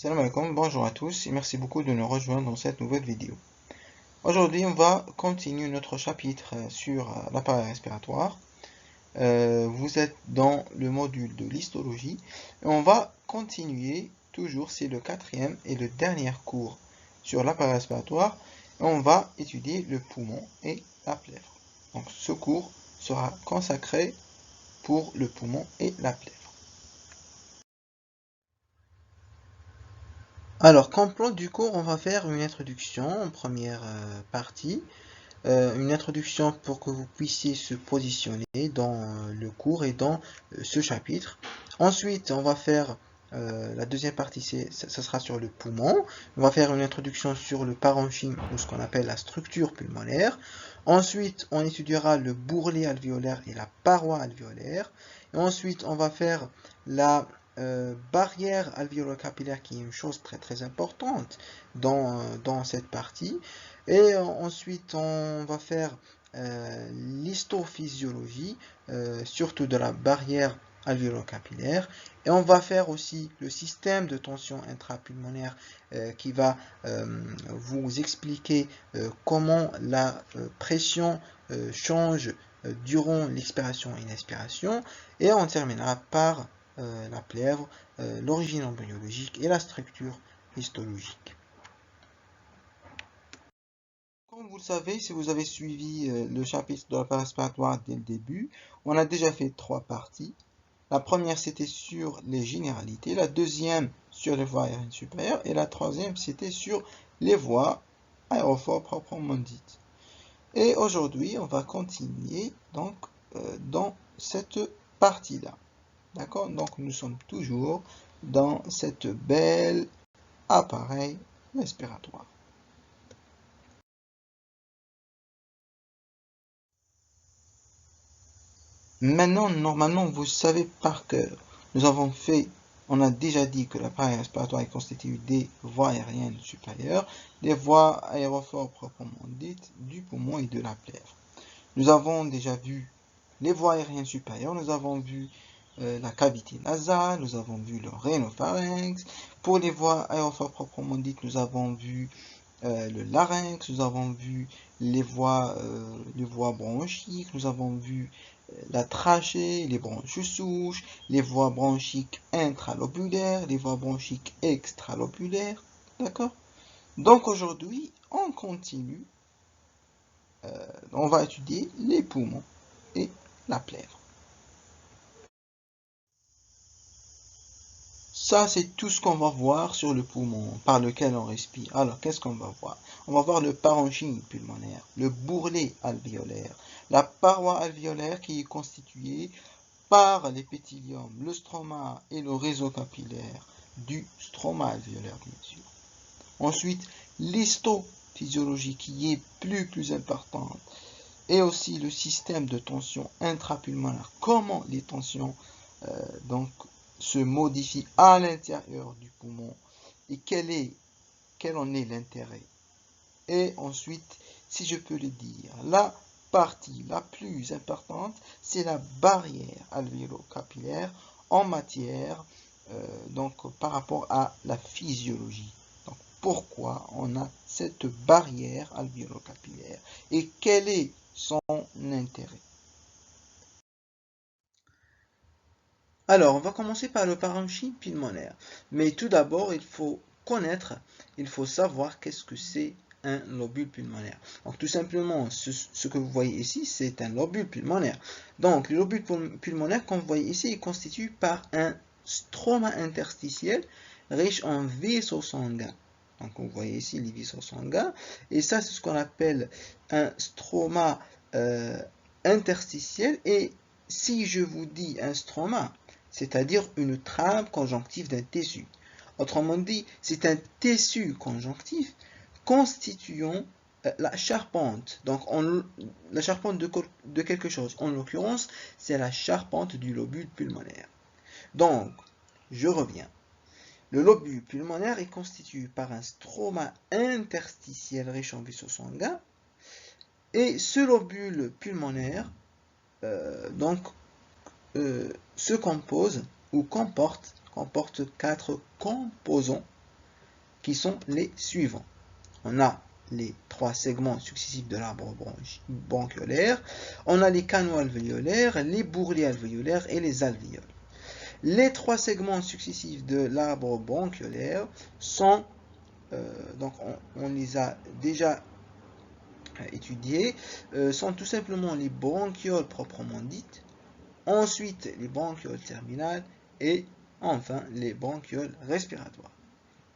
Salam alaikum, bonjour à tous et merci beaucoup de nous rejoindre dans cette nouvelle vidéo. Aujourd'hui, on va continuer notre chapitre sur l'appareil respiratoire. Vous êtes dans le module de l'histologie et on va continuer, toujours c'est le quatrième et le dernier cours sur l'appareil respiratoire. Et on va étudier le poumon et la plèvre. Donc ce cours sera consacré pour le poumon et la plèvre. Alors, comme plan du cours, on va faire une introduction en première partie. Une introduction pour que vous puissiez se positionner dans le cours et dans ce chapitre. Ensuite, on va faire la deuxième partie, ça sera sur le poumon. On va faire une introduction sur le parenchyme ou ce qu'on appelle la structure pulmonaire. Ensuite, on étudiera le bourrelet alvéolaire et la paroi alvéolaire. Et ensuite, on va faire la barrière alvéolo-capillaire qui est une chose très très importante dans cette partie. Et ensuite, on va faire l'histophysiologie, surtout de la barrière alvéolo-capillaire. Et on va faire aussi le système de tension intrapulmonaire qui va vous expliquer comment la pression change durant l'expiration et l'inspiration. Et on terminera par la plèvre, l'origine embryologique et la structure histologique. Comme vous le savez, si vous avez suivi le chapitre de l'appareil respiratoire dès le début, on a déjà fait 3 parties. La première, c'était sur les généralités, la deuxième sur les voies aériennes supérieures et la troisième, c'était sur les voies aérophores proprement dites. Et aujourd'hui, on va continuer donc dans cette partie-là. D'accord? Donc nous sommes toujours dans cette belle appareil respiratoire. Maintenant, normalement, vous savez par cœur. On a déjà dit que l'appareil respiratoire est constitué des voies aériennes supérieures, des voies aérophores proprement dites, du poumon et de la plèvre. Nous avons déjà vu les voies aériennes supérieures, nous avons vu la cavité nasale, nous avons vu le rhinopharynx. Pour les voies aérophores proprement dites, nous avons vu le larynx, nous avons vu les voies bronchiques, nous avons vu la trachée, les bronches souches, les voies bronchiques intralobulaires, les voies bronchiques extralobulaires. D'accord? Donc aujourd'hui, on continue. On va étudier les poumons et la plèvre. Ça, c'est tout ce qu'on va voir sur le poumon par lequel on respire. Alors, qu'est-ce qu'on va voir? On va voir le parenchyme pulmonaire, le bourrelet alvéolaire, la paroi alvéolaire qui est constituée par l'épithélium, le stroma et le réseau capillaire du stroma alvéolaire, bien sûr. Ensuite, l'histophysiologie qui est plus importante et aussi le système de tension intrapulmonaire, comment les tensions se modifient à l'intérieur du poumon et quel en est l'intérêt. Et ensuite, si je peux le dire, la partie la plus importante, c'est la barrière alvéolo-capillaire en matière, par rapport à la physiologie. Donc, pourquoi on a cette barrière alvéolo-capillaire et quel est son intérêt? Alors, on va commencer par le parenchyme pulmonaire. Mais tout d'abord, il faut savoir qu'est-ce que c'est un lobule pulmonaire. Donc, tout simplement, ce que vous voyez ici, c'est un lobule pulmonaire. Donc, le lobule pulmonaire, comme vous voyez ici, est constitué par un stroma interstitiel riche en vaisseaux sanguins. Donc, vous voyez ici les vaisseaux sanguins. Et ça, c'est ce qu'on appelle un stroma interstitiel. Et si je vous dis un stroma, c'est-à-dire une trame conjonctive d'un tissu. Autrement dit, c'est un tissu conjonctif constituant la charpente. Donc, la charpente de quelque chose. En l'occurrence, c'est la charpente du lobule pulmonaire. Donc, je reviens. Le lobule pulmonaire est constitué par un stroma interstitiel riche en vaisseaux sanguins. Et ce lobule pulmonaire, se compose ou comporte 4 composants qui sont les suivants. On a les 3 segments successifs de l'arbre bronchiolaire, on a les canaux alvéolaires, les bourrelets alvéolaires et les alvéoles. Les 3 segments successifs de l'arbre bronchiolaire sont, donc on les a déjà étudiés, sont tout simplement les bronchioles proprement dites, ensuite les bronchioles terminales et enfin les bronchioles respiratoires.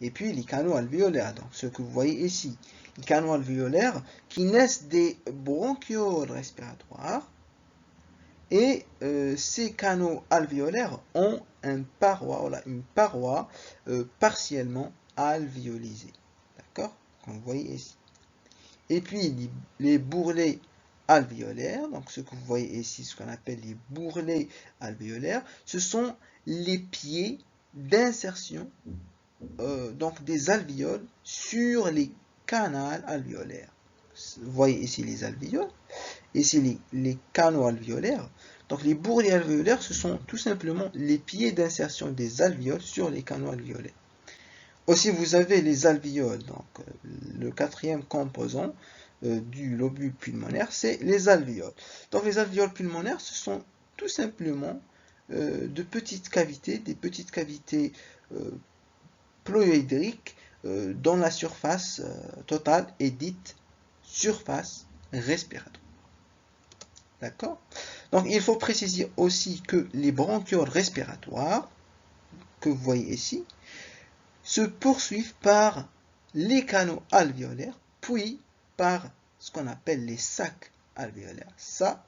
Et puis les canaux alvéolaires, donc ce que vous voyez ici, les canaux alvéolaires qui naissent des bronchioles respiratoires, et ces canaux alvéolaires ont une paroi partiellement alvéolisée. D'accord? Comme vous voyez ici. Et puis les bourrelets alvéolaires, donc ce que vous voyez ici, ce qu'on appelle les bourrelets alvéolaires, ce sont les pieds d'insertion donc des alvéoles sur les canaux alvéolaires. Vous voyez ici les alvéoles, ici les canaux alvéolaires. Donc les bourrelets alvéolaires, ce sont tout simplement les pieds d'insertion des alvéoles sur les canaux alvéolaires. Aussi, vous avez les alvéoles, donc le 4e composant du lobule pulmonaire, c'est les alvéoles. Donc les alvéoles pulmonaires, ce sont tout simplement de petites cavités, des petites cavités ploïdriques dont la surface totale est dite surface respiratoire. D'accord? Donc il faut préciser aussi que les bronchioles respiratoires, que vous voyez ici, se poursuivent par les canaux alvéolaires, puis par ce qu'on appelle les sacs alvéolaires. Ça,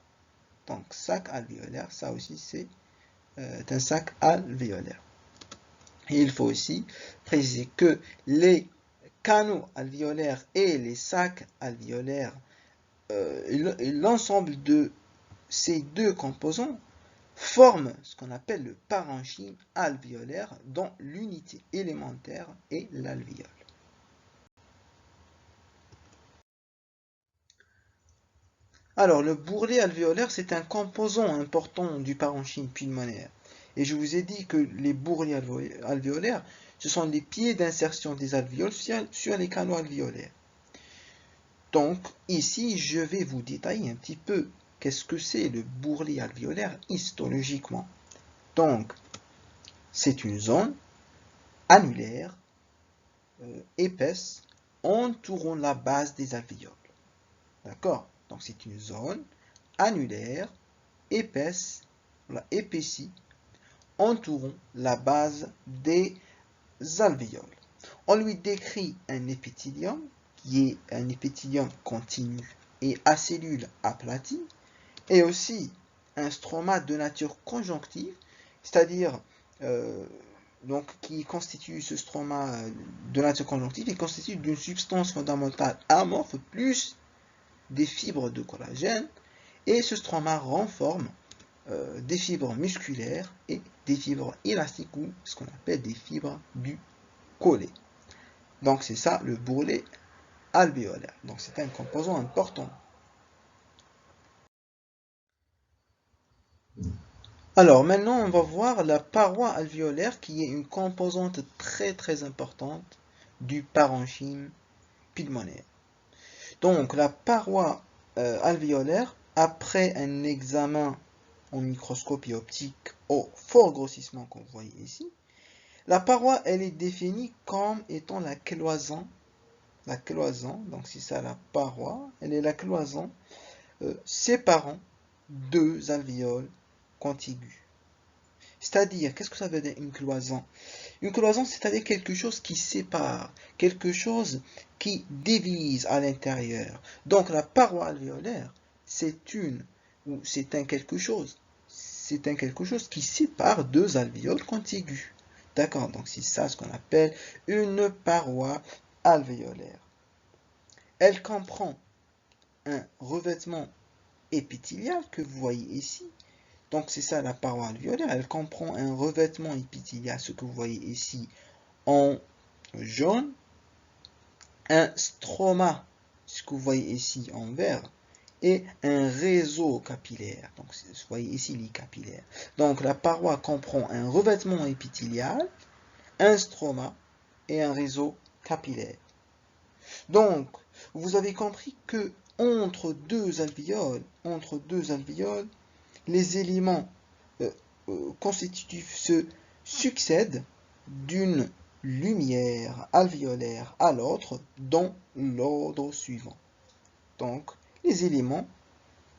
donc sac alvéolaire, ça aussi c'est un sac alvéolaire. Et il faut aussi préciser que les canaux alvéolaires et les sacs alvéolaires, l'ensemble de ces 2 composants forment ce qu'on appelle le parenchyme alvéolaire dont l'unité élémentaire est l'alvéole. Alors, le bourrelet alvéolaire, c'est un composant important du parenchyme pulmonaire. Et je vous ai dit que les bourrelets alvéolaires, ce sont les pieds d'insertion des alvéoles sur les canaux alvéolaires. Donc, ici, je vais vous détailler un petit peu qu'est-ce que c'est le bourrelet alvéolaire histologiquement. Donc, c'est une zone annulaire, épaisse, entourant la base des alvéoles. D'accord? Donc, c'est une zone annulaire, épaisse, épaissie, entourant la base des alvéoles. On lui décrit un épithélium, qui est un épithélium continu et à cellules aplaties, et aussi un stroma de nature conjonctive, c'est-à-dire donc qui constitue ce stroma de nature conjonctive, il constitue d'une substance fondamentale amorphe plus des fibres de collagène, et ce stroma renforme des fibres musculaires et des fibres élastiques ou ce qu'on appelle des fibres du collet. Donc c'est ça le bourrelet alvéolaire. Donc c'est un composant important. Alors maintenant on va voir la paroi alvéolaire qui est une composante très importante du parenchyme pulmonaire. Donc la paroi alvéolaire, après un examen en microscopie optique au fort grossissement qu'on voit ici, la paroi elle est définie comme étant la cloison, donc c'est ça la paroi, elle est la cloison séparant 2 alvéoles contigus. C'est-à-dire, qu'est-ce que ça veut dire une cloison? Une cloison, c'est-à-dire quelque chose qui sépare, quelque chose qui divise à l'intérieur. Donc la paroi alvéolaire, c'est un quelque chose qui sépare 2 alvéoles contigus. D'accord, donc c'est ça ce qu'on appelle une paroi alvéolaire. Elle comprend un revêtement épithélial que vous voyez ici. Donc c'est ça la paroi alvéolaire, elle comprend un revêtement épithélial, ce que vous voyez ici en jaune, un stroma, ce que vous voyez ici en vert, et un réseau capillaire. Donc vous voyez ici les capillaires. Donc la paroi comprend un revêtement épithélial, un stroma et un réseau capillaire. Donc, vous avez compris que entre deux alvéoles, les éléments constitutifs se succèdent d'une lumière alvéolaire à l'autre dans l'ordre suivant. Donc, les éléments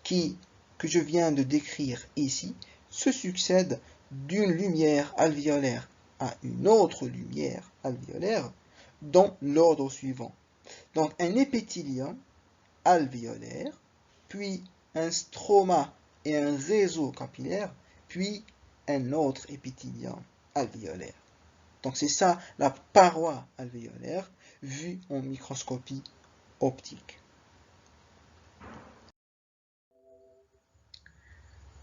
que je viens de décrire ici se succèdent d'une lumière alvéolaire à une autre lumière alvéolaire dans l'ordre suivant. Donc, un épithélium alvéolaire, puis un stroma et un réseau capillaire, puis un autre épithélium alvéolaire. Donc c'est ça la paroi alvéolaire vue en microscopie optique.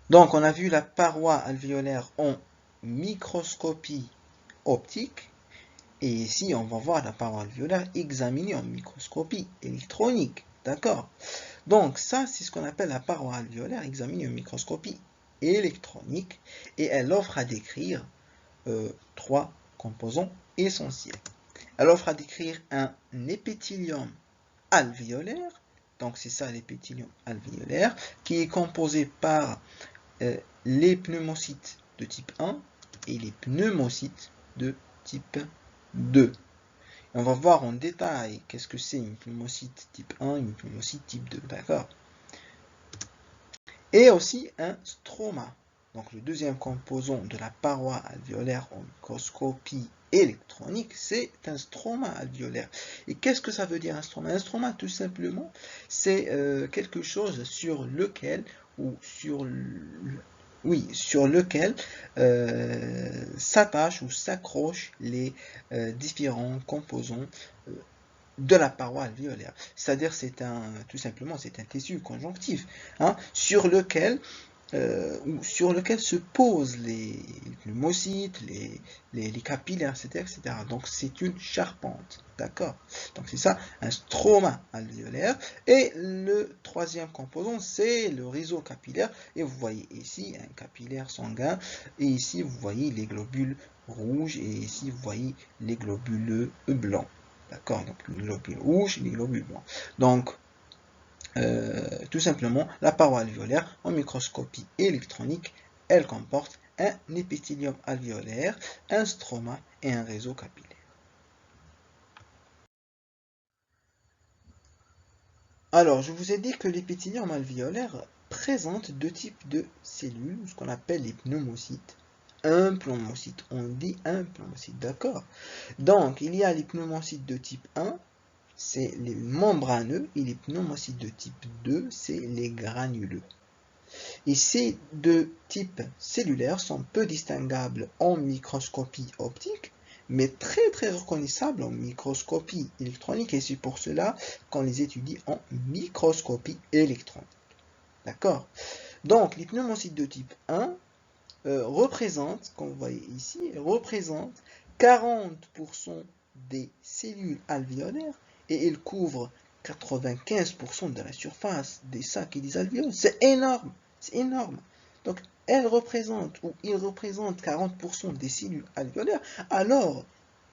Donc on a vu la paroi alvéolaire en microscopie optique. Et ici, on va voir la paroi alvéolaire examinée en microscopie électronique. D'accord? Donc ça, c'est ce qu'on appelle la paroi alvéolaire examinée en microscopie électronique. Et elle offre à décrire trois composants essentiels. Elle offre à décrire un épithélium alvéolaire. Donc c'est ça l'épithélium alvéolaire, qui est composé par les pneumocytes de type 1 et les pneumocytes de type 2. On va voir en détail qu'est-ce que c'est une pneumocyte type 1 et une pneumocyte type 2, d'accord? Et aussi un stroma. Donc le deuxième composant de la paroi alvéolaire en microscopie électronique, c'est un stroma alvéolaire. Et qu'est-ce que ça veut dire un stroma? Un stroma, tout simplement, c'est quelque chose sur lequel s'attachent ou s'accrochent les différents composants de la paroi alvéolaire. C'est-à-dire tout simplement c'est un tissu conjonctif sur lequel se posent les pneumocytes, les capillaires, etc. Donc c'est une charpente, d'accord? Donc c'est ça, un stroma alvéolaire. Et le troisième composant, c'est le réseau capillaire. Et vous voyez ici un capillaire sanguin. Et ici, vous voyez les globules rouges. Et ici, vous voyez les globules blancs. D'accord? Donc les globules rouges et les globules blancs. Donc, tout simplement, la paroi alvéolaire en microscopie électronique, elle comporte un épithélium alvéolaire, un stroma et un réseau capillaire. Alors, je vous ai dit que l'épithélium alvéolaire présente deux types de cellules, ce qu'on appelle les pneumocytes. Un pneumocyte, on dit un pneumocyte, d'accord? Donc, il y a les pneumocytes de type 1, c'est les membraneux, et les pneumocytes de type 2, c'est les granuleux. Et ces deux types cellulaires sont peu distinguables en microscopie optique, mais très très reconnaissables en microscopie électronique, et c'est pour cela qu'on les étudie en microscopie électronique. D'accord? Donc, les pneumocytes de type 1 représentent, comme vous voyez ici, 40% des cellules alvéolaires et ils couvrent 95% de la surface des sacs et des alvéoles. C'est énorme, c'est énorme. Donc, ils représentent 40% des cellules alvéolaires alors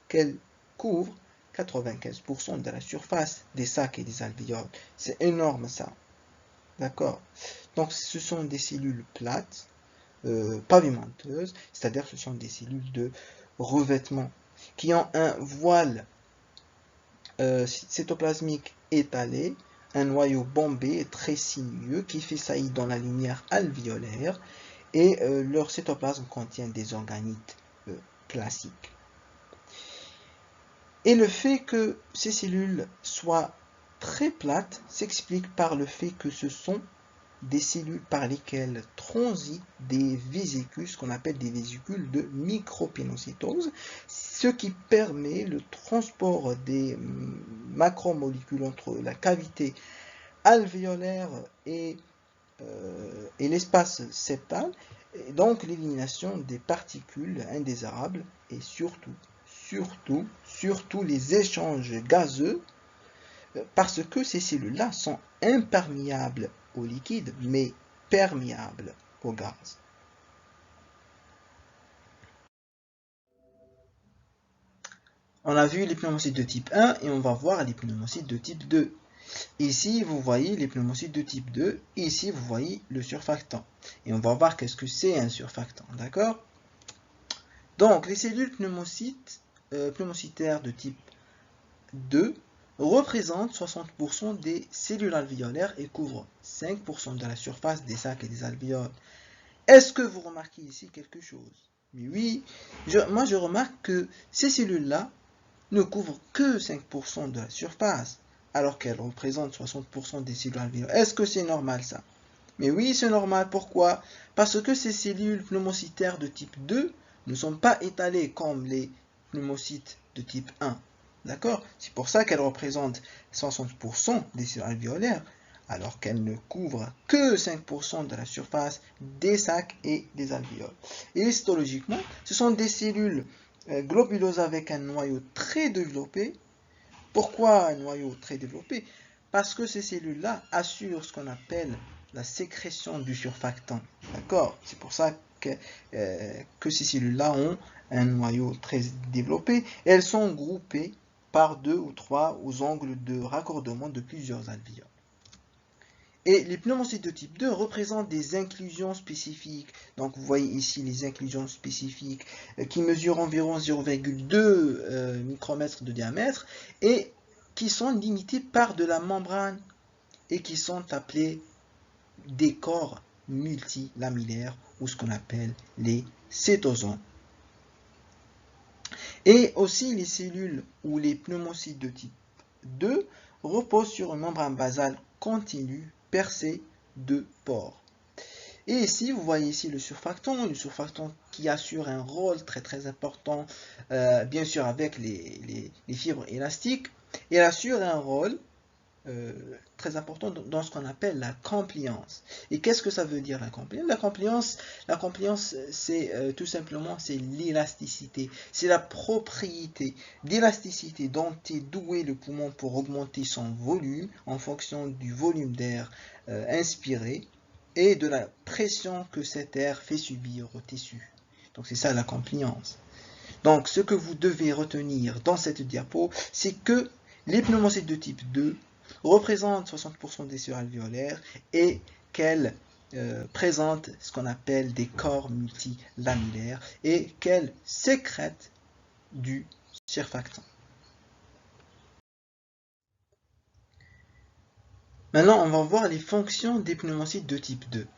qu'elles couvrent 95% de la surface des sacs et des alvéoles. C'est énorme ça. D'accord? Donc, ce sont des cellules plates, pavimenteuses, c'est-à-dire ce sont des cellules de revêtement qui ont un voile cytoplasmique étalé, un noyau bombé très sinueux qui fait saillie dans la lumière alvéolaire et leur cytoplasme contient des organites classiques. Et le fait que ces cellules soient très plates s'explique par le fait que ce sont des cellules par lesquelles transitent des vésicules, ce qu'on appelle des vésicules de micropénocytose, ce qui permet le transport des macromolécules entre la cavité alvéolaire et l'espace septal, et donc l'élimination des particules indésirables et surtout les échanges gazeux, parce que ces cellules-là sont imperméables au liquide, mais perméables au gaz. On a vu les pneumocytes de type 1 et on va voir les pneumocytes de type 2. Ici, vous voyez les pneumocytes de type 2. Ici, vous voyez le surfactant. Et on va voir qu'est-ce que c'est un surfactant. D'accord? Donc, les cellules pneumocytaires de type 2 représentent 60% des cellules alvéolaires et couvrent 5% de la surface des sacs et des alvéoles. Est-ce que vous remarquez ici quelque chose? Mais oui, moi je remarque que ces cellules-là ne couvrent que 5% de la surface, alors qu'elles représentent 60% des cellules alvéolaires. Est-ce que c'est normal ça? Mais oui, c'est normal. Pourquoi? Parce que ces cellules pneumocytaires de type 2 ne sont pas étalées comme les pneumocytes de type 1. D'accord? C'est pour ça qu'elles représentent 60% des cellules alvéolaires, alors qu'elles ne couvrent que 5% de la surface des sacs et des alvéoles. Et histologiquement, ce sont des cellules globuleuses avec un noyau très développé. Pourquoi un noyau très développé? Parce que ces cellules-là assurent ce qu'on appelle la sécrétion du surfactant. D'accord? C'est pour ça que ces cellules-là ont un noyau très développé. Et elles sont groupées par 2 ou 3 aux angles de raccordement de plusieurs alvéoles. Et les pneumocytes de type 2 représentent des inclusions spécifiques. Donc vous voyez ici les inclusions spécifiques qui mesurent environ 0,2 micromètres de diamètre et qui sont limitées par de la membrane et qui sont appelées des corps multilamellaires ou ce qu'on appelle les cytosomes. Et aussi les cellules ou les pneumocytes de type 2 reposent sur une membrane basale continue percée de pores. Et ici, vous voyez ici le surfactant qui assure un rôle très important, bien sûr avec les fibres élastiques, et assure un rôle très important dans ce qu'on appelle la compliance. Et qu'est-ce que ça veut dire la compliance? La compliance, c'est tout simplement c'est l'élasticité, c'est la propriété d'élasticité dont est doué le poumon pour augmenter son volume en fonction du volume d'air inspiré et de la pression que cet air fait subir au tissu. Donc c'est ça la compliance. Donc ce que vous devez retenir dans cette diapo, c'est que les pneumocytes de type 2 représentent 60% des cellules alvéolaires et qu'elles présentent ce qu'on appelle des corps multilamellaires et qu'elles sécrètent du surfactant. Maintenant, on va voir les fonctions des pneumocytes de type 2.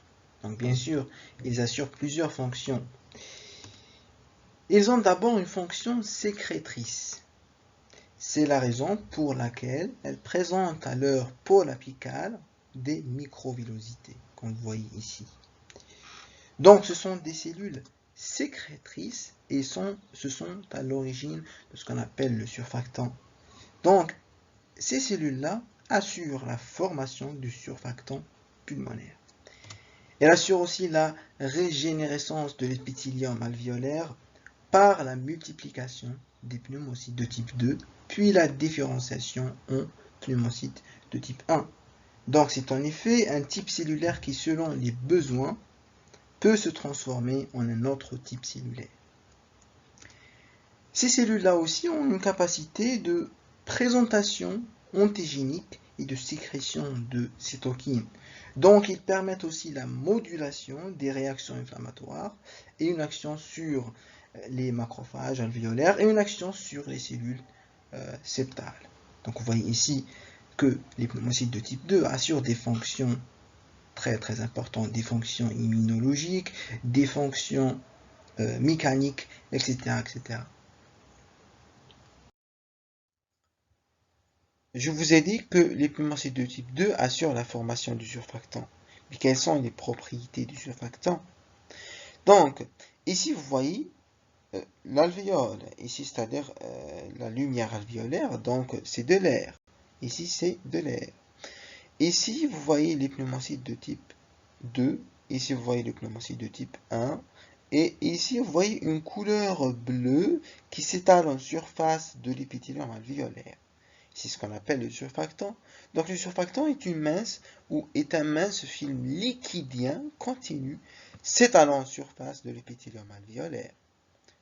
Donc bien sûr, ils assurent plusieurs fonctions. Ils ont d'abord une fonction sécrétrice. C'est la raison pour laquelle elles présentent à leur pôle apical des microvillosités, comme vous voyez ici. Donc ce sont des cellules sécrétrices et ce sont à l'origine de ce qu'on appelle le surfactant. Donc ces cellules-là assurent la formation du surfactant pulmonaire. Elles assurent aussi la régénérescence de l'épithélium alvéolaire par la multiplication des pneumocytes de type 2, puis la différenciation en pneumocytes de type 1. Donc c'est en effet un type cellulaire qui, selon les besoins, peut se transformer en un autre type cellulaire. Ces cellules-là aussi ont une capacité de présentation antigénique et de sécrétion de cytokines. Donc ils permettent aussi la modulation des réactions inflammatoires et une action sur les macrophages alvéolaires et une action sur les cellules septales. Donc vous voyez ici que les pneumocytes de type 2 assurent des fonctions très importantes, des fonctions immunologiques, des fonctions mécaniques, etc. Je vous ai dit que les pneumocytes de type 2 assurent la formation du surfactant. Mais quelles sont les propriétés du surfactant? Donc, ici vous voyez l'alvéole, ici c'est-à-dire la lumière alvéolaire, donc c'est de l'air. Ici c'est de l'air. Ici vous voyez les pneumocytes de type 2, ici vous voyez les pneumocytes de type 1, et ici vous voyez une couleur bleue qui s'étale en surface de l'épithélium alvéolaire. C'est ce qu'on appelle le surfactant. Donc le surfactant est un mince film liquidien continu s'étalant en surface de l'épithélium alvéolaire.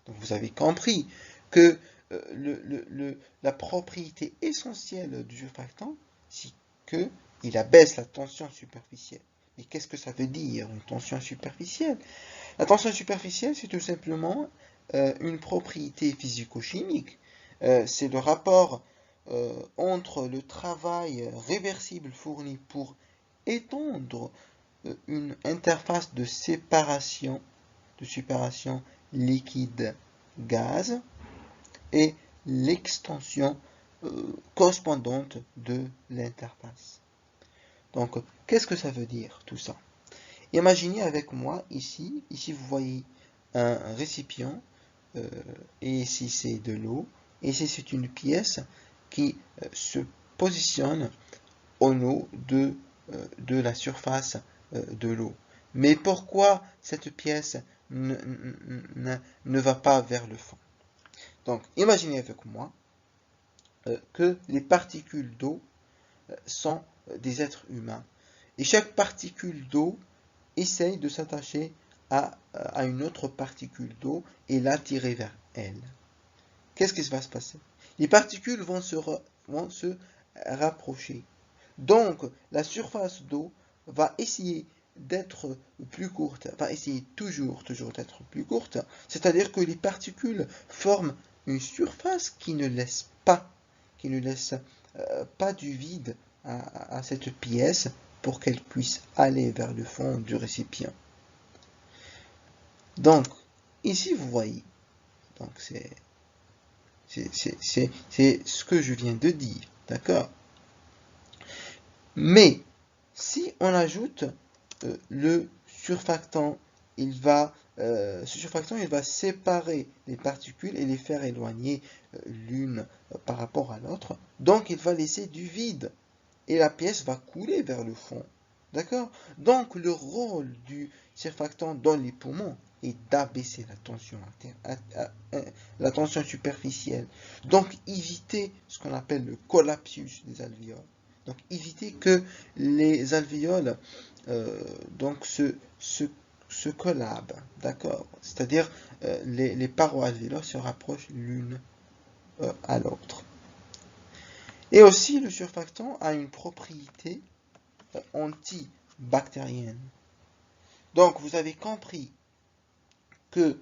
Donc vous avez compris que la propriété essentielle du surfactant, c'est qu'il abaisse la tension superficielle. Mais qu'est-ce que ça veut dire, une tension superficielle? La tension superficielle, c'est tout simplement une propriété physico-chimique. C'est le rapport entre le travail réversible fourni pour étendre une interface de séparation liquide-gaz et l'extension correspondante de l'interface. Donc, qu'est-ce que ça veut dire tout ça? Imaginez avec moi ici vous voyez un récipient, et ici c'est de l'eau, et ici c'est une pièce qui se positionne au niveau de la surface de l'eau. Mais pourquoi cette pièce ne va pas vers le fond? Donc, imaginez avec moi que les particules d'eau sont des êtres humains. Et chaque particule d'eau essaye de s'attacher à une autre particule d'eau et l'attirer vers elle. Qu'est-ce qui va se passer? Les particules vont se rapprocher. Donc, la surface d'eau va essayer d'être plus courte, va essayer toujours d'être plus courte, c'est-à-dire que les particules forment une surface qui ne laisse pas du vide à cette pièce pour qu'elle puisse aller vers le fond du récipient. Donc, ici vous voyez, donc c'est ce que je viens de dire, d'accord? Mais si on ajoute le surfactant, ce surfactant il va séparer les particules et les faire éloigner l'une par rapport à l'autre. Donc il va laisser du vide et la pièce va couler vers le fond. D'accord? Donc le rôle du surfactant dans les poumons est d'abaisser la tension superficielle. Donc éviter ce qu'on appelle le collapsus des alvéoles. Donc éviter que les alvéoles se collabent, d'accord? C'est-à-dire les parois alvéolaires se rapprochent l'une à l'autre. Et aussi le surfactant a une propriété antibactérienne. Donc vous avez compris que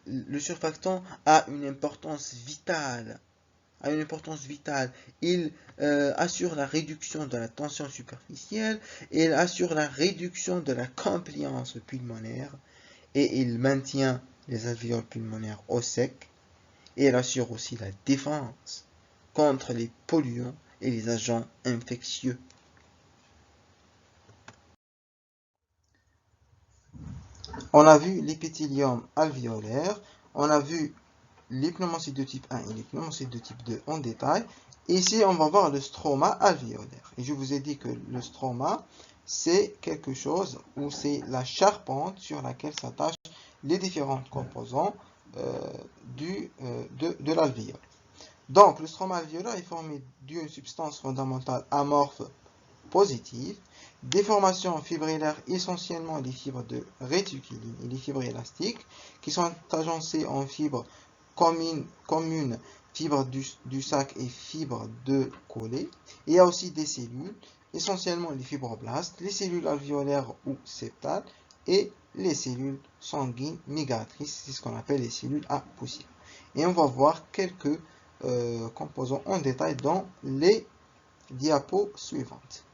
le surfactant a une importance vitale. Il assure la réduction de la tension superficielle, il assure la réduction de la compliance pulmonaire et il maintient les alvéoles pulmonaires au sec et il assure aussi la défense contre les polluants et les agents infectieux. On a vu l'épithélium alvéolaire, on a vu les pneumocystes de type 1 et les pneumocystes de type 2 en détail. Ici, on va voir le stroma alvéolaire. Et je vous ai dit que le stroma, c'est quelque chose où c'est la charpente sur laquelle s'attachent les différents composants de l'alvéole. Donc, le stroma alvéolaire est formé d'une substance fondamentale amorphe positive, des formations fibrillaires essentiellement les fibres de réticuline et les fibres élastiques qui sont agencées en fibres communes, fibres du sac et fibres de Collet. Il y a aussi des cellules, essentiellement les fibroblastes, les cellules alvéolaires ou septales et les cellules sanguines migratrices, c'est ce qu'on appelle les cellules à poussière. Et on va voir quelques composants en détail dans les diapos suivantes.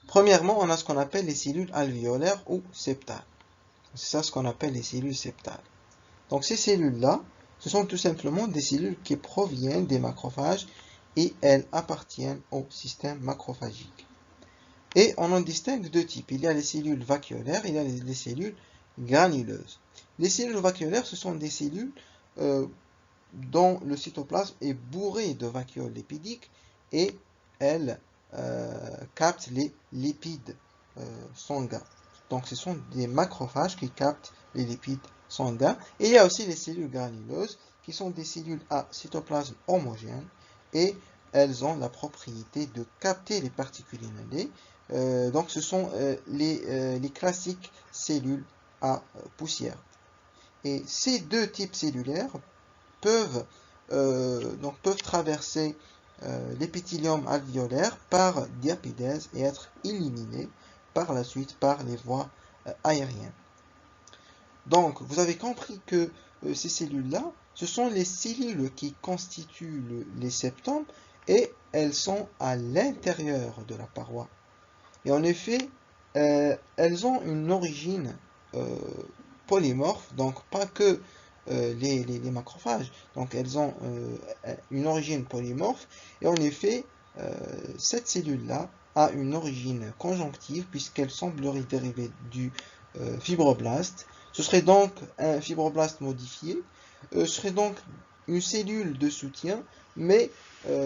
Premièrement, on a ce qu'on appelle les cellules alvéolaires ou septales. C'est ça ce qu'on appelle les cellules septales. Donc ces cellules-là, ce sont tout simplement des cellules qui proviennent des macrophages et elles appartiennent au système macrophagique. Et on en distingue deux types. Il y a les cellules vacuolaires et il y a les cellules granuleuses. Les cellules vacuolaires, ce sont des cellules dont le cytoplasme est bourré de vacuoles lipidiques et elles captent les lipides sanguins. Donc ce sont des macrophages qui captent les lipides sanguins. Et il y a aussi les cellules granuleuses qui sont des cellules à cytoplasme homogène et elles ont la propriété de capter les particules inhalées. Donc ce sont les classiques cellules à poussière. Et ces deux types cellulaires peuvent traverser l'épithélium alvéolaire par diapédèse et être éliminés par la suite par les voies aériennes. Donc, vous avez compris que ces cellules-là, ce sont les cellules qui constituent les septums et elles sont à l'intérieur de la paroi. Et en effet, elles ont une origine polymorphe, donc pas que les macrophages. Donc elles ont une origine polymorphe et en effet, cette cellule-là a une origine conjonctive puisqu'elle semblerait dériver du fibroblaste. Ce serait donc un fibroblaste modifié. Ce serait donc une cellule de soutien, mais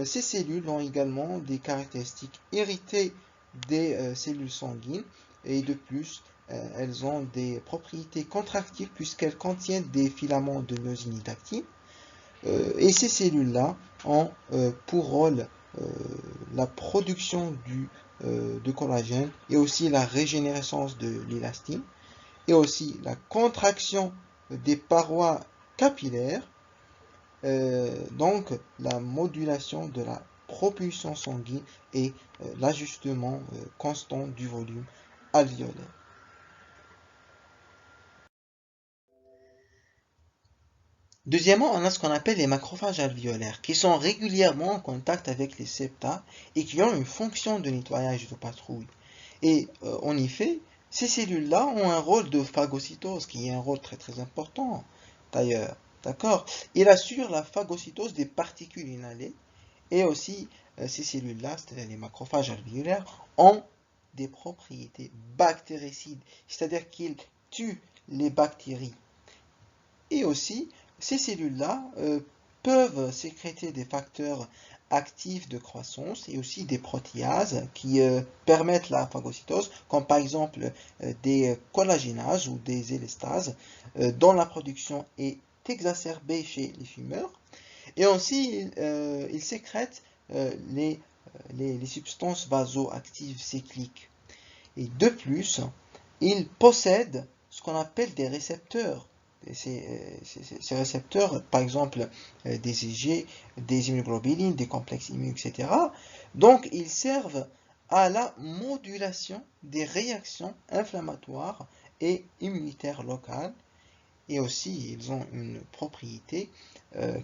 ces cellules ont également des caractéristiques héritées des cellules sanguines et de plus, elles ont des propriétés contractiles puisqu'elles contiennent des filaments de myosinine active. Et ces cellules-là ont pour rôle la production de collagène et aussi la régénérescence de l'élastine et aussi la contraction des parois capillaires, donc la modulation de la propulsion sanguine et l'ajustement constant du volume alvéolaire. Deuxièmement, on a ce qu'on appelle les macrophages alvéolaires, qui sont régulièrement en contact avec les septa et qui ont une fonction de nettoyage de patrouille. Et en effet, ces cellules-là ont un rôle de phagocytose, qui est un rôle très très important d'ailleurs. D'accord? Il assure la phagocytose des particules inhalées et aussi ces cellules-là, c'est-à-dire les macrophages alvéolaires, ont des propriétés bactéricides, c'est-à-dire qu'ils tuent les bactéries. Et aussi, ces cellules-là peuvent sécréter des facteurs actifs de croissance et aussi des protéases qui permettent la phagocytose, comme par exemple des collagénases ou des élastases, dont la production est exacerbée chez les fumeurs. Et aussi, ils sécrètent les substances vasoactives cycliques. Et de plus, ils possèdent ce qu'on appelle des récepteurs. Ces récepteurs, par exemple des IG, des immunoglobulines, des complexes immunes, etc. Donc, ils servent à la modulation des réactions inflammatoires et immunitaires locales. Et aussi, ils ont une propriété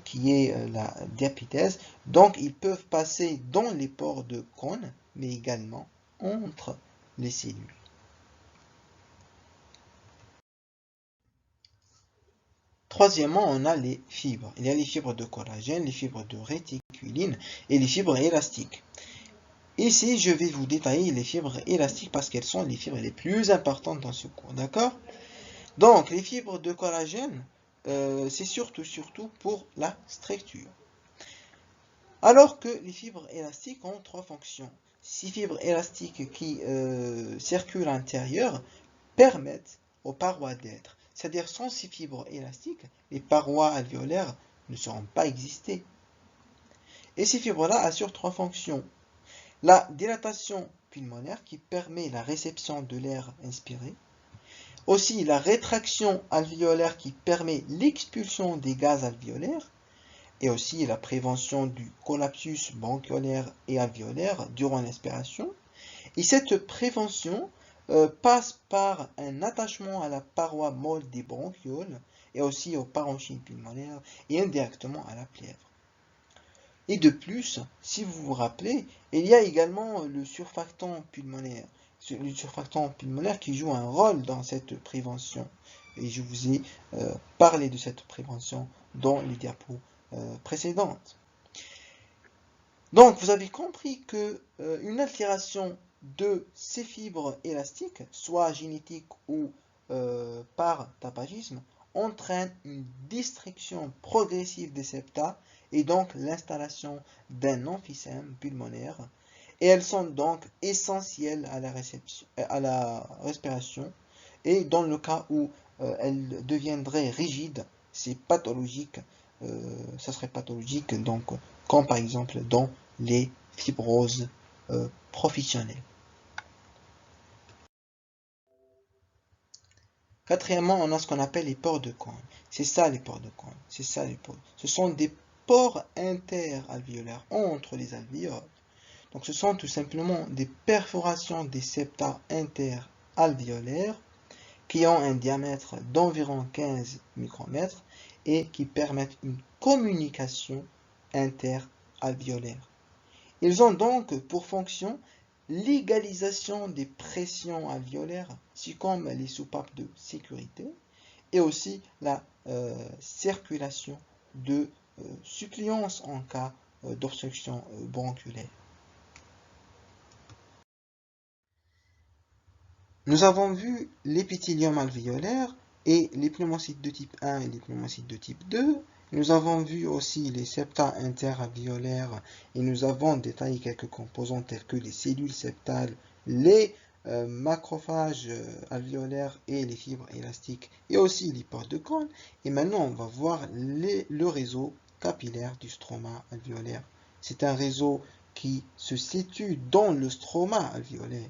qui est la diapédèse. Donc, ils peuvent passer dans les pores de cône, mais également entre les cellules. Troisièmement, on a les fibres. Il y a les fibres de collagène, les fibres de réticuline et les fibres élastiques. Ici, je vais vous détailler les fibres élastiques parce qu'elles sont les fibres les plus importantes dans ce cours, d'accord? Donc, les fibres de collagène, c'est surtout pour la structure. Alors que les fibres élastiques ont trois fonctions. Ces fibres élastiques qui circulent à l'intérieur permettent aux parois d'être. C'est-à-dire sans ces fibres élastiques, les parois alvéolaires ne seront pas existées. Et ces fibres-là assurent trois fonctions. La dilatation pulmonaire qui permet la réception de l'air inspiré. Aussi la rétraction alvéolaire qui permet l'expulsion des gaz alvéolaires. Et aussi la prévention du collapsus bronchiolaire et alvéolaire durant l'inspiration. Et cette prévention passe par un attachement à la paroi molle des bronchioles et aussi au parenchyme pulmonaire et indirectement à la plèvre. Et de plus, si vous vous rappelez, il y a également le surfactant pulmonaire. Le surfactant pulmonaire qui joue un rôle dans cette prévention. Et je vous ai parlé de cette prévention dans les diapos précédentes. Donc, vous avez compris que une altération de ces fibres élastiques, soit génétique ou par tabagisme, entraîne une destruction progressive des septa et donc l'installation d'un emphysème pulmonaire. Et elles sont donc essentielles à la respiration. Et dans le cas où elles deviendraient rigides, c'est pathologique. Ça serait pathologique, donc, comme par exemple dans les fibroses professionnelles. Quatrièmement, on a ce qu'on appelle les pores de Kohn. C'est ça les pores de Kohn. C'est ça les pores. Ce sont des pores interalvéolaires entre les alvéoles. Donc ce sont tout simplement des perforations des septa interalvéolaires qui ont un diamètre d'environ 15 micromètres et qui permettent une communication interalvéolaire. Ils ont donc pour fonction l'égalisation des pressions alvéolaires, ainsi comme les soupapes de sécurité, et aussi la circulation de suppléance en cas d'obstruction bronchiolaire. Nous avons vu l'épithélium alvéolaire et les pneumocytes de type 1 et les pneumocytes de type 2. Nous avons vu aussi les septa interalvéolaires et nous avons détaillé quelques composants tels que les cellules septales, les macrophages alvéolaires et les fibres élastiques et aussi les pores de Kohn. Et maintenant, on va voir le réseau capillaire du stroma alvéolaire. C'est un réseau qui se situe dans le stroma alvéolaire.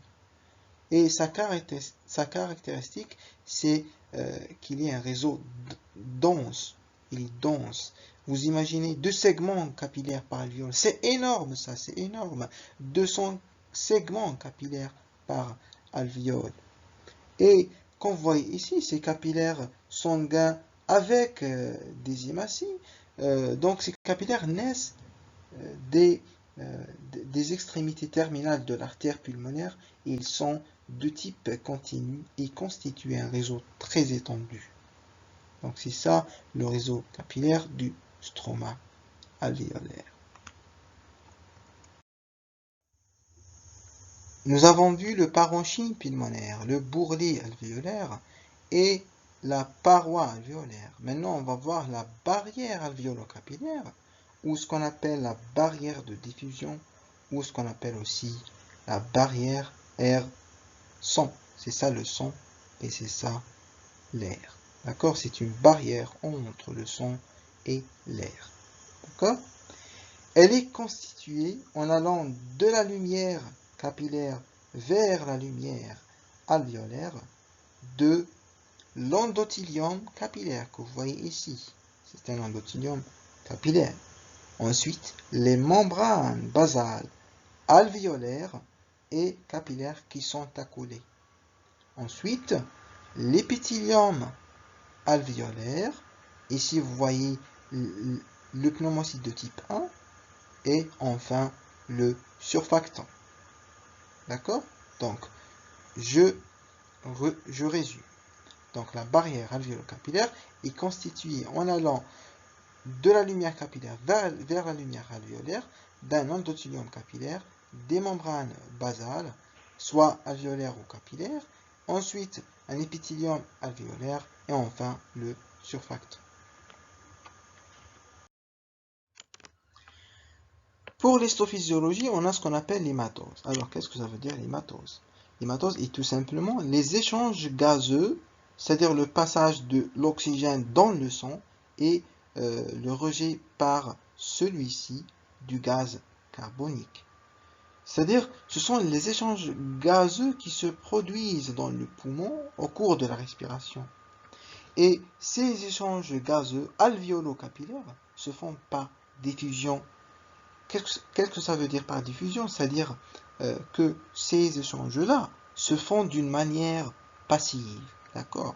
Et sa caractéristique, c'est qu'il y a un réseau dense. Il est dense. Vous imaginez 2 segments capillaires par alvéole. C'est énorme ça, c'est énorme. 200 segments capillaires par alvéole. Et comme vous voyez ici, ces capillaires sanguins avec des hématies. Donc ces capillaires naissent des extrémités terminales de l'artère pulmonaire. Et ils sont de type continu et constituent un réseau très étendu. Donc c'est ça le réseau capillaire du stroma alvéolaire. Nous avons vu le parenchyme pulmonaire, le bourrelet alvéolaire et la paroi alvéolaire. Maintenant, on va voir la barrière alvéolo-capillaire ou ce qu'on appelle la barrière de diffusion ou ce qu'on appelle aussi la barrière air-son. C'est ça le son et c'est ça l'air. D'accord? C'est une barrière entre le son et l'air. D'accord? Elle est constituée en allant de la lumière capillaire vers la lumière alvéolaire de l'endothélium capillaire que vous voyez ici. C'est un endothélium capillaire. Ensuite, les membranes basales alvéolaires et capillaires qui sont accolées. Ensuite, l'épithélium alvéolaire. Ici, vous voyez le pneumocyte de type 1 et enfin le surfactant. D'accord? Donc, je résume. Donc, la barrière alvéolo-capillaire est constituée en allant de la lumière capillaire vers la lumière alvéolaire d'un endothélium capillaire, des membranes basales, soit alvéolaires ou capillaires, ensuite un épithélium alvéolaire et enfin le surfactant. Pour l'histophysiologie, on a ce qu'on appelle l'hématose. Alors, qu'est-ce que ça veut dire l'hématose? L'hématose est tout simplement les échanges gazeux, c'est-à-dire le passage de l'oxygène dans le sang et le rejet par celui-ci du gaz carbonique. C'est-à-dire, ce sont les échanges gazeux qui se produisent dans le poumon au cours de la respiration. Et ces échanges gazeux alvéolo-capillaires se font par diffusion. Qu'est-ce que ça veut dire par diffusion? C'est-à-dire que ces échanges-là se font d'une manière passive. D'accord?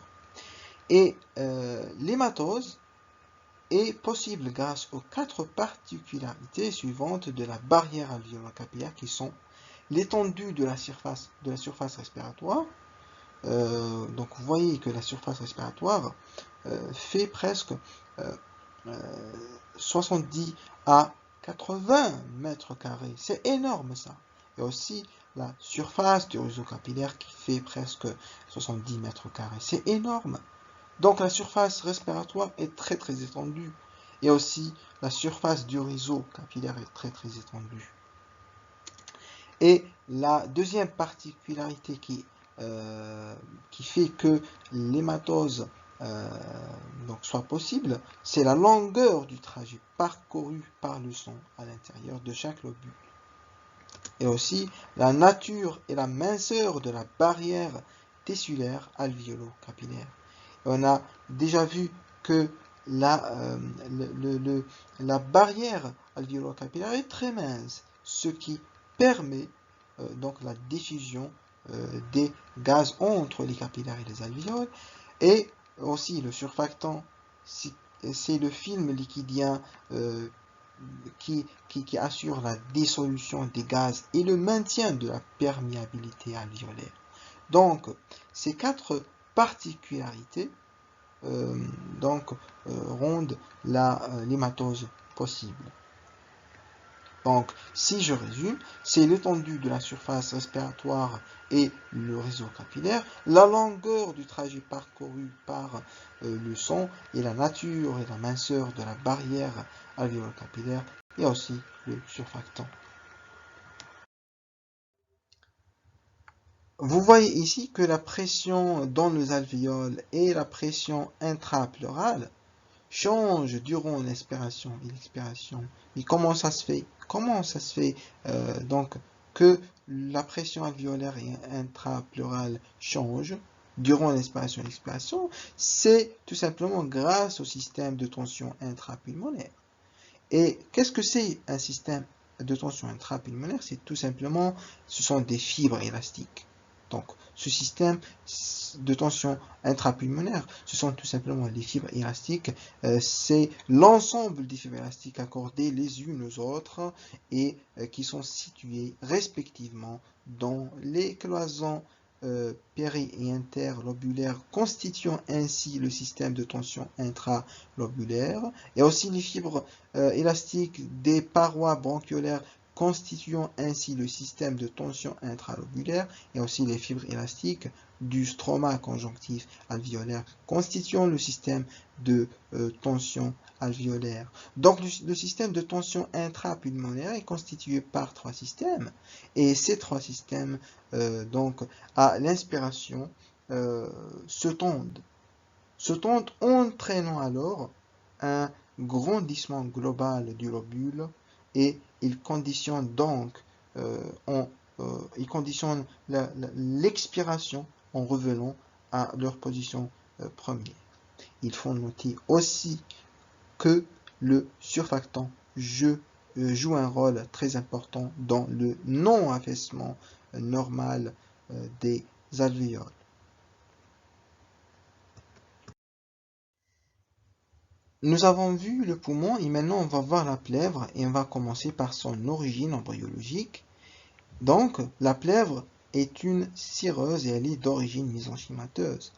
Et l'hématose est possible grâce aux 4 particularités suivantes de la barrière alvéolo-capillaire qui sont l'étendue de la surface respiratoire. Donc vous voyez que la surface respiratoire fait presque 70 à 80 mètres carrés. C'est énorme ça. Et aussi la surface du réseau capillaire qui fait presque 70 mètres carrés. C'est énorme. Donc la surface respiratoire est très très étendue. Et aussi la surface du réseau capillaire est très très étendue. Et la deuxième particularité qui fait que l'hématose soit possible, c'est la longueur du trajet parcouru par le sang à l'intérieur de chaque lobule. Et aussi la nature et la minceur de la barrière tissulaire alvéolo-capillaire. on a déjà vu que la barrière alvéolo-capillaire est très mince, ce qui permet donc la diffusion des gaz entre les capillaires et les alvéoles. Et aussi le surfactant, c'est le film liquidien qui assure la dissolution des gaz et le maintien de la perméabilité alvéolaire. Donc, ces quatre particularités rendent l'hématose possible. Donc, si je résume, c'est l'étendue de la surface respiratoire et le réseau capillaire, la longueur du trajet parcouru par le sang et la nature et la minceur de la barrière alvéolo-capillaire et aussi le surfactant. Vous voyez ici que la pression dans les alvéoles et la pression intrapleurale changent durant l'inspiration et l'expiration. Mais comment ça se fait? Comment ça se fait donc que la pression alvéolaire et intrapleurale change durant l'inspiration et l'expiration? C'est tout simplement grâce au système de tension intrapulmonaire. Et qu'est-ce que c'est un système de tension intrapulmonaire? C'est tout simplement, ce sont des fibres élastiques. Donc, ce système de tension intrapulmonaire, ce sont tout simplement les fibres élastiques. C'est l'ensemble des fibres élastiques accordées les unes aux autres et qui sont situées respectivement dans les cloisons péri- et interlobulaires, constituant ainsi le système de tension intralobulaire, et aussi les fibres élastiques des parois bronchiolaires constituant ainsi le système de tension intralobulaire, et aussi les fibres élastiques du stroma conjonctif alvéolaire constituant le système de tension alvéolaire. Donc le système de tension intrapulmonaire est constitué par trois systèmes, et ces trois systèmes donc à l'inspiration se tendent entraînant alors un grandissement global du lobule et il conditionne donc l'expiration en revenant à leur position première. Il faut noter aussi que le surfactant joue un rôle très important dans le non-affaissement normal des alvéoles. Nous avons vu le poumon et maintenant on va voir la plèvre et on va commencer par son origine embryologique. Donc la plèvre est une cireuse et elle est d'origine mésenchymateuse.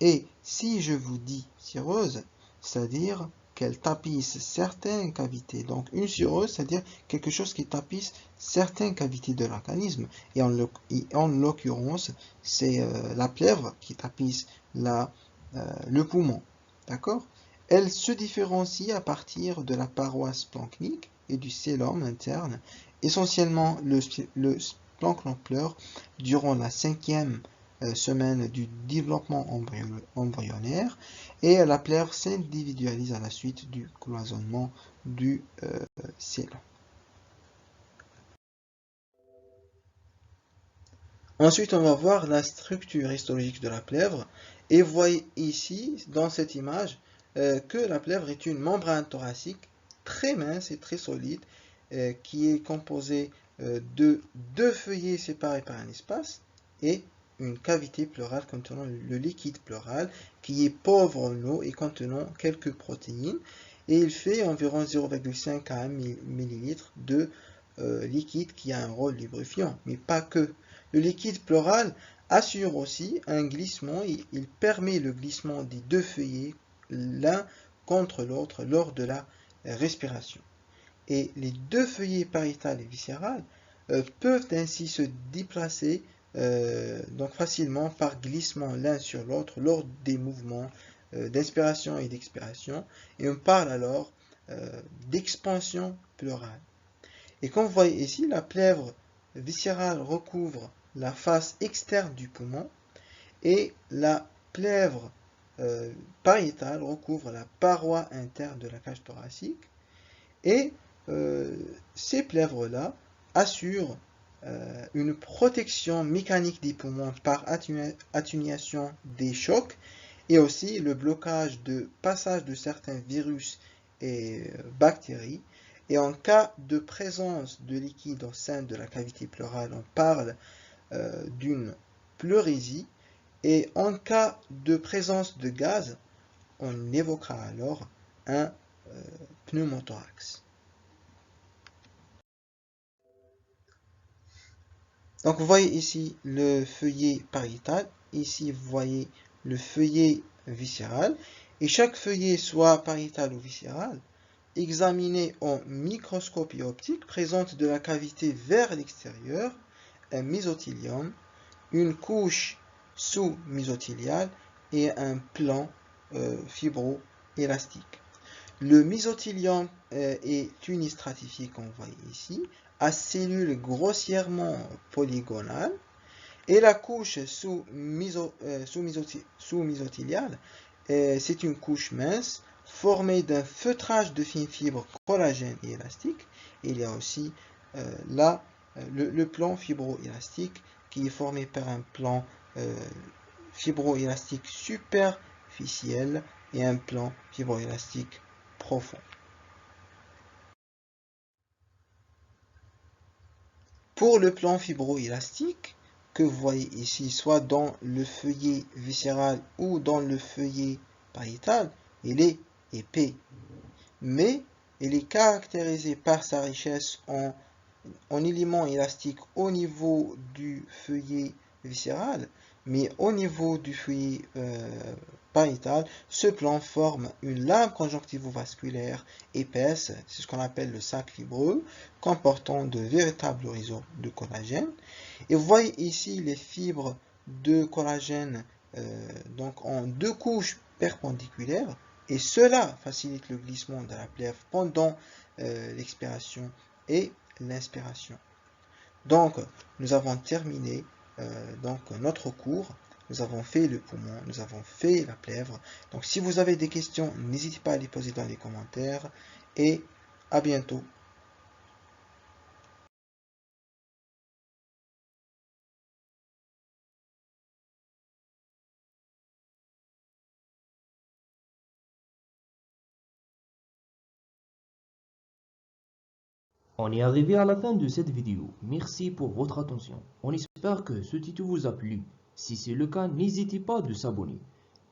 Et si je vous dis cireuse, c'est-à-dire qu'elle tapisse certaines cavités. Donc une cireuse, c'est-à-dire quelque chose qui tapisse certaines cavités de l'organisme. Et en l'occurrence, c'est la plèvre qui tapisse le poumon. D'accord? Elle se différencie à partir de la paroi splanchnique et du cellum interne, essentiellement le splanchnon pleure durant la 5e semaine du développement embryonnaire et la plèvre s'individualise à la suite du cloisonnement du cellum. Ensuite, on va voir la structure histologique de la plèvre et vous voyez ici, dans cette image, que la plèvre est une membrane thoracique très mince et très solide qui est composée de deux feuillets séparés par un espace et une cavité pleurale contenant le liquide pleural qui est pauvre en eau et contenant quelques protéines et il fait environ 0,5 à 1 ml de liquide qui a un rôle lubrifiant, mais pas que. Le liquide pleural assure aussi un glissement et il permet le glissement des deux feuillets l'un contre l'autre lors de la respiration. Et les deux feuillets pariétal et viscéral peuvent ainsi se déplacer donc facilement par glissement l'un sur l'autre lors des mouvements d'inspiration et d'expiration. Et on parle alors d'expansion pleurale. Et comme vous voyez ici, la plèvre viscérale recouvre la face externe du poumon et la plèvre pariétale recouvre la paroi interne de la cage thoracique et ces plèvres-là assurent une protection mécanique des poumons par atténuation des chocs et aussi le blocage de passage de certains virus et bactéries. Et en cas de présence de liquide au sein de la cavité pleurale, on parle d'une pleurésie. Et en cas de présence de gaz, on évoquera alors un pneumothorax. Donc vous voyez ici le feuillet pariétal, ici vous voyez le feuillet viscéral, et chaque feuillet, soit pariétal ou viscéral, examiné en microscopie optique, présente de la cavité vers l'extérieur un mésothélium, une couche sous-mésothéliale et un plan fibroélastique. Le mésothélium est unistratifié, comme vous voyez ici, à cellules grossièrement polygonales, et la couche sous-mésothéliale, c'est une couche mince formée d'un feutrage de fines fibres collagène et élastique. Et il y a aussi le plan fibroélastique qui est formé par un plan fibroélastique superficiel et un plan fibroélastique profond. Pour le plan fibroélastique, que vous voyez ici, soit dans le feuillet viscéral ou dans le feuillet pariétal, il est épais. Mais il est caractérisé par sa richesse en éléments élastiques au niveau du feuillet viscéral, mais au niveau du feuillet pariétal, ce plan forme une lame conjonctivo-vasculaire épaisse, c'est ce qu'on appelle le sac fibreux, comportant de véritables réseaux de collagène. Et vous voyez ici les fibres de collagène donc en deux couches perpendiculaires, et cela facilite le glissement de la plèvre pendant l'expiration et l'inspiration. Donc, nous avons terminé notre cours. Nous avons fait le poumon, nous avons fait la plèvre. Donc, si vous avez des questions, n'hésitez pas à les poser dans les commentaires. Et à bientôt. On est arrivé à la fin de cette vidéo. Merci pour votre attention. On espère que ce tuto vous a plu. Si c'est le cas, n'hésitez pas de s'abonner.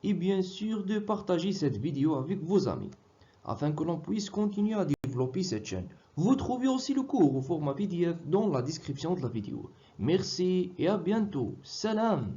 Et bien sûr de partager cette vidéo avec vos amis, afin que l'on puisse continuer à développer cette chaîne. Vous trouvez aussi le cours au format PDF dans la description de la vidéo. Merci et à bientôt. Salam!